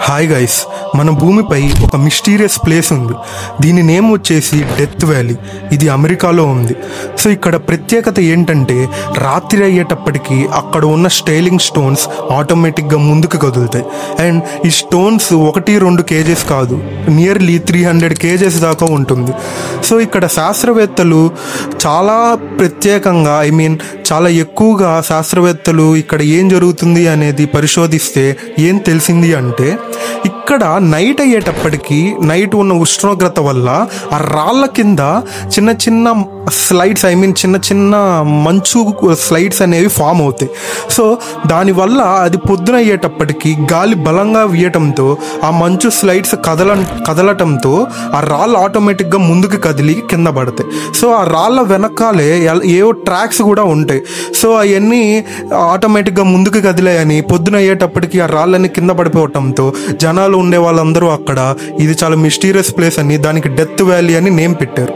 Hi guys, మన భూమిపై ఒక మిస్టీరియస్ ప్లేస్ ఉంది. దీని నేమ్ వచ్చేసి డెత్ వ్యాలీ. ఇది అమెరికాలో ఉంది. సో ఇక్కడ ప్రత్యేకత ఏంటంటే రాత్రి అయ్యేటప్పటికి అక్కడ ఉన్న స్టైలింగ్ స్టోన్స్ ఆటోమేటిక్గా ముందుకు కదులుతాయి. అండ్ ఈ స్టోన్స్ 1-2 కేజెస్ కాదు, నియర్లీ 300 కేజెస్ దాకా ఉంటుంది. సో ఇక్కడ శాస్త్రవేత్తలు చాలా ప్రత్యేకంగా చాలా ఎక్కువగా శాస్త్రవేత్తలు ఇక్కడ ఏం జరుగుతుంది అనేది పరిశోధిస్తే ఏం తెలిసింది అంటే ఇక్కడ నైట్ అయ్యేటప్పటికి నైట్ ఉన్న ఉష్ణోగ్రత వల్ల ఆ రాళ్ళ కింద చిన్న చిన్న స్లైడ్స్ చిన్న చిన్న మంచు స్లైడ్స్ అనేవి ఫామ్ అవుతాయి. సో దానివల్ల అది పొద్దున అయ్యేటప్పటికి గాలి బలంగా వీయటంతో ఆ మంచు స్లైడ్స్ కదలటంతో ఆ రాళ్ళు ఆటోమేటిక్గా ముందుకు కదిలి కింద పడతాయి. సో ఆ రాళ్ళ వెనకాలే ఏవో ట్రాక్స్ కూడా ఉంటాయి. సో అవన్నీ ఆటోమేటిక్గా ముందుకు కదిలాయని పొద్దున అయ్యేటప్పటికి ఆ రాళ్ళని కింద పడిపోవటంతో జనాలు ఉండే వాళ్ళందరూ అక్కడ ఇది చాలా మిస్టీరియస్ ప్లేస్ అని దానికి డెత్ వ్యాలీ అని నేమ్ పెట్టారు.